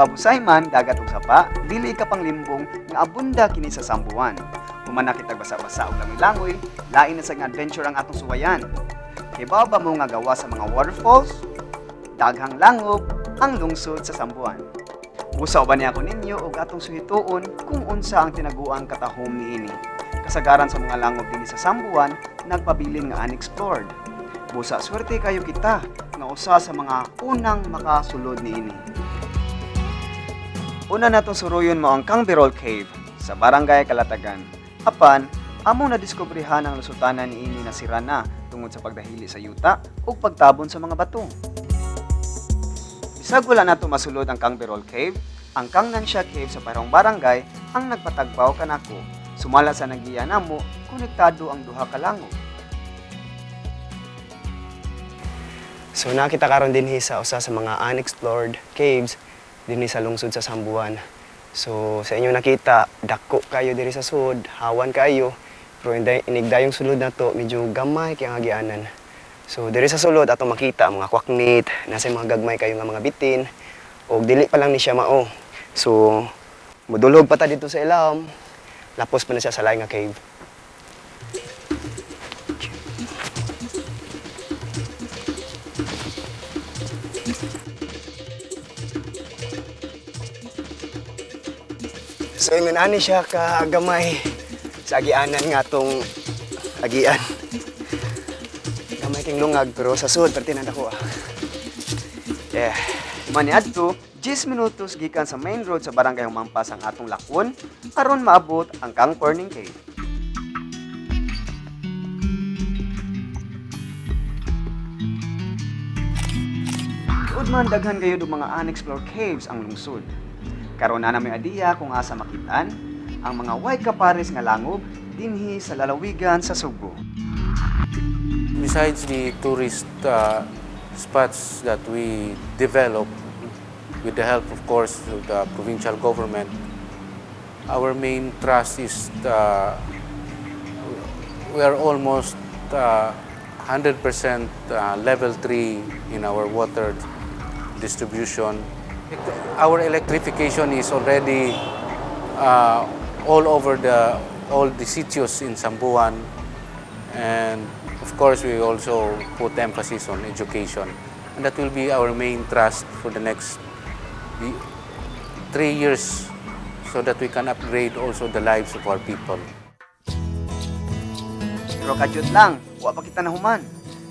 Mapabusay man dagat ug sapa, dili ka pang limbong nga abunda kini sa sambuan. Human nakitag basa-basa og langoy-langoy, lain na sa nga adventure ang atong suwayan. Kay ba mo nga gawa sa mga waterfalls, daghang langob, ang lungsod sa sambuan. Busa ba niya ako ninyo og atong suhituon kung unsa ang tinaguang katahom niini. Kasagaran sa mga langob dinhi sa sambuan, nagpabilin nga unexplored. Busa swerte kayo kita nga usa sa mga unang makasulod niini. Una natong suruyon mo ang Canberol Cave sa Barangay Calatagan. Apan, among nadiskubrihan ang lusutanan niini na sira na tungod sa pagdahili sa yuta ug pagtabon sa mga bato. Bisag wala nato masulod ang Canberol Cave, ang Kangnansha Cave sa parong barangay ang nagpatagbaw kanako. Sumala sa nagiya namo, konektado ang duha ka langob. So nakita karon dinhi sa usa sa mga unexplored caves dinhi sa lungsod sa Sambuan. So sa inyo nakita, dako kayo diri sa sud, hawan kayo. Pero inigdayong sulod na to, medyo gamay kay ang agianan. So diri sa sulod ato makita ang mga kwaknit, nasa mga gagmay kayo nga mga bitin, o dili pa lang ni siya mao. So mudulog pa ta dito sa ilawom, lapos pa na siya sa laing nga cave. So ingon ani siya ka gamay sa agianan nga tong agian. Gamay king lungag pero sa sud perti na dako. Yeah. Maniadto, 10 minutos gikan sa main road sa Barangay Humampas ang atong lakon aron maabot ang Kang Corning Cave. Tuod man daghan kayo mga unexplored caves ang lungsod. Karon na may adiya kung asa makitaan ang mga way kapares nga langob dinhi sa lalawigan sa Subo. Besides the tourist spots that we develop with the help, of course, of the provincial government, our main thrust is we are almost 100% level 3 in our water distribution. Our electrification is already all over all the sitios in Sambuan, and of course we also put emphasis on education, and that will be our main thrust for the next 3 years, so that we can upgrade also the lives of our people. Pero kadyot lang, wa pa kita nahuman.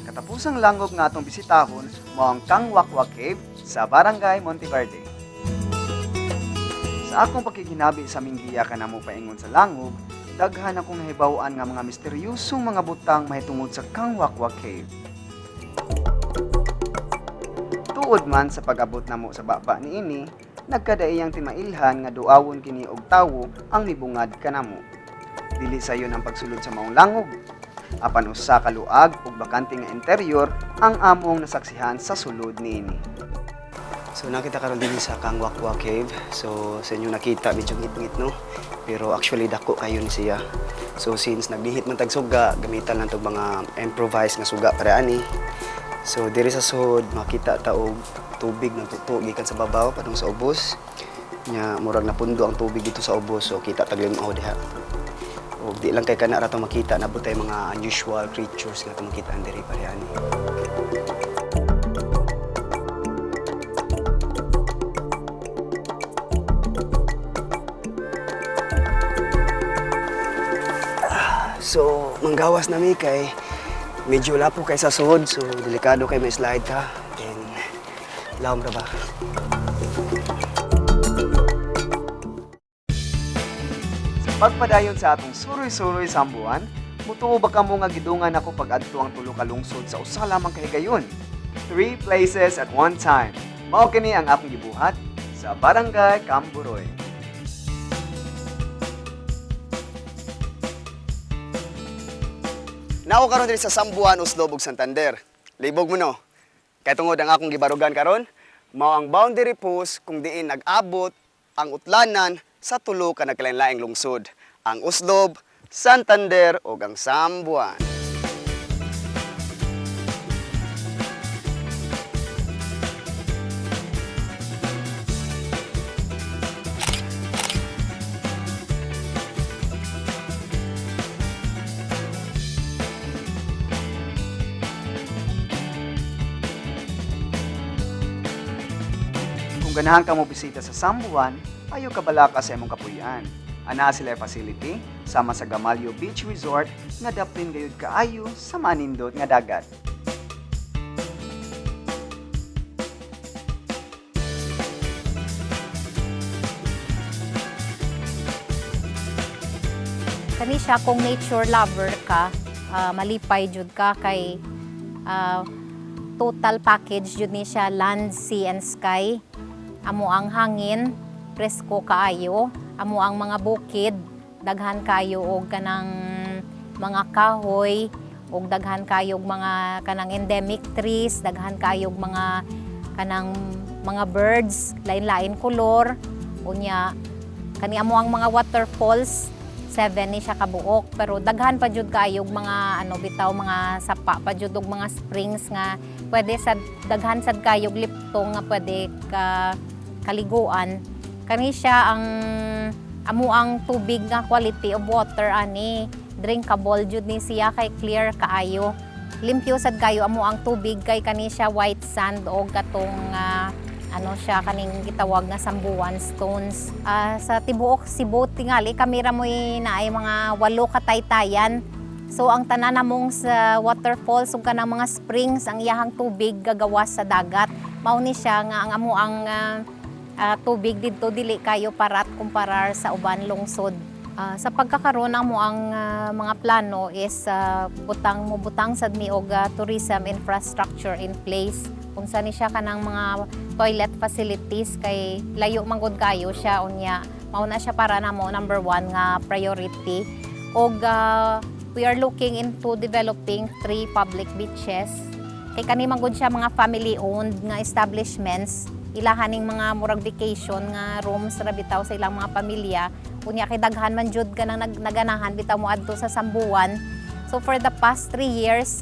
Katapusang langob nga atong bisitahon mao ang Kang Wakwa Cave sa Barangay Monteverde. Sa akong pakikinabi sa Minggiya kanamo paingon sa langob, daghan akong nahibaw-an nga mga misteryosong mga butang mahitungod sa Kang Wakwa Cave. Tuod man sa pag-abot namo sa baba niini, nagkadaiyang timailhan nga duawon kini og tawo ang mibungad kanamo. Dili sayon ang pagsulod sa maong langob. Apan usa ka luag ug bakante nga interior ang among nasaksihan sa sulod niini. So nakita karon dinhi sa Kang Wakwa Cave. So sa inyo nakita medyo ngit-ngit no. Pero actually dako kayo ni siya. So since naglihit man tag suga, gamitan lang tog mga improvised nga suga para ani. So diri sa sud makita ta og tubig nga tuto gikan sa babaw padung sa ubos. Nya murag napundo ang tubig dito sa ubos, so kita taglimaw diha. O di lang kay kana ra to makita nabutay mga unusual creatures nga to makita diri parehani. So, manggawas na mi kay medyo lapo kay sa suhod, so delikado kay may slide ka. Then, lawom ra ba? Sa pagpadayon sa atong suroy-suroy Sambuan, mutuo ba kamo nga gidungan ako pag-adto ang tulo ka lungsod sa usa lamang kahigayon? 3 places at one time. Mao kini ang akong gibuhat sa Barangay Camburoy. Nako karon diri sa Sambuan, Uslob ug Santander. Libog mo no. Kay tungod ang akong gibarugan karon, mao ang boundary post kung diin nag-abot ang utlanan sa tulo ka nagkalain-laing lungsod, ang Uslob, Santander ug ang Sambuan. ganahan ka mo bisita sa Sambuan, ayaw ka bala ka sa imong kapuyan. Ana sila facility sama sa Gamalio Beach Resort nga daplin gayud kaayo sa manindot nga dagat. Kani siya kung nature lover ka, malipay jud ka kay total package jud ni siya, land, sea and sky. Amo ang hangin, presko kaayo, amo ang mga bukid, daghan kayo og kanang mga kahoy, og daghan kayo og mga kanang endemic trees, daghan kayo og mga kanang mga birds, lain-lain kolor. Unya kani amo ang mga waterfalls, 7 ni siya kabuok, pero daghan pa jud kayo og mga bitaw mga sapa pa jud og mga springs nga pwede sa daghan sad kayo og liptong nga pwede ka kaliguan. Kani siya ang amo ang tubig nga quality of water ani, drinkable jud ni siya kay clear kaayo. Limpyo sad kayo amo ang tubig kay kani siya white sand o katong siya kaning gitawag nga Sambuan stones. Sa tibuok Cebu tingali kami ra moy naay mga 8 kataytayan. So ang tanan namong sa waterfalls ug kanang mga springs ang iyahang tubig gagawas sa dagat. Mao ni siya nga ang amo ang tubig didto dili kayo parat kumparar sa uban lungsod. Sa pagkakaroon amo ang mga plano is butang sad mi og tourism infrastructure in place. Kung saan ni siya kanang mga toilet facilities kay layo manggod kayo siya unya mao na siya para namo number 1 nga priority. Og we are looking into developing 3 public beaches. Kay kani manggod siya mga family owned nga establishments, ilahaning mga murag vacation nga rooms ra bitaw sa ilang mga pamilya. Unya kay daghan man jud kanang naganahan bitaw mo adto sa Sambuan. So for the past 3 years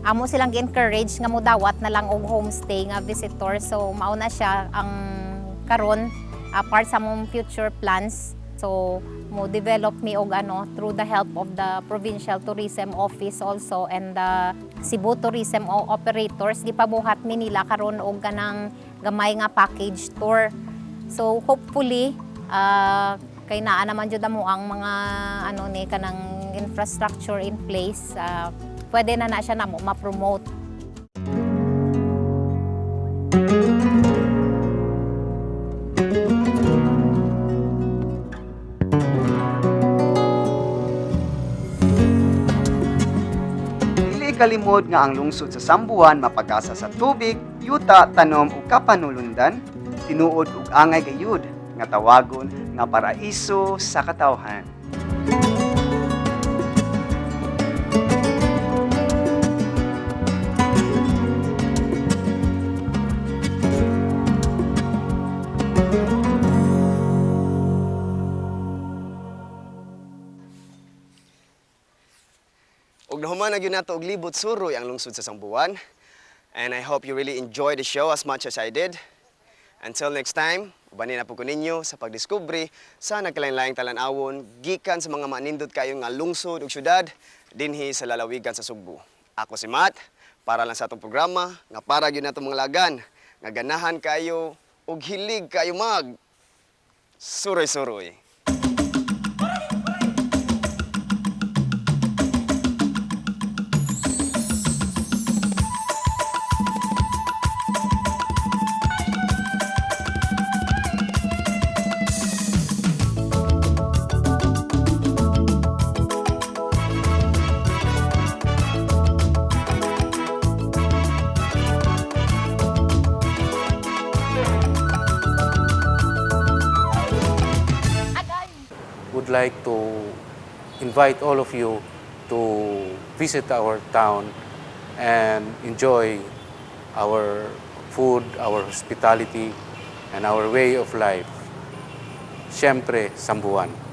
amo silang gi-encourage nga modawat na lang og homestay nga visitor. So mao na siya ang karon part sa mong future plans. So mo develop mi og through the help of the Provincial Tourism Office also and the Cebu Tourism Operators gipabuhat mi nila karon og kanang gamay nga package tour. So hopefully kay naa naman jud mo ang mga kanang infrastructure in place, pwede na siya namo ma-promote. Dili kalimod nga ang lungsod sa Sambuan mapag-asa sa tubig, yuta, tanom ug kapanulundan, tinuod ug angay gayud nga tawagon nga paraiso sa katawhan. Ug nahuman na gyud nato og libot suroy ang lungsod sa Sambuan. And I hope you really enjoyed the show as much as I did. Until next time, ubanin na po ko ninyo sa pagdiskubre sa nagkalain-laing talan-awon gikan sa mga manindot kayo nga lungsod ug syudad dinhi sa lalawigan sa Sugbo. Ako si Matt, para lang sa atong programa nga para gyud nato mga lagan nga ganahan kayo ug hilig kayo mag suroy-suroy. Would like to invite all of you to visit our town and enjoy our food, our hospitality, and our way of life. Siyempre, Sambuan.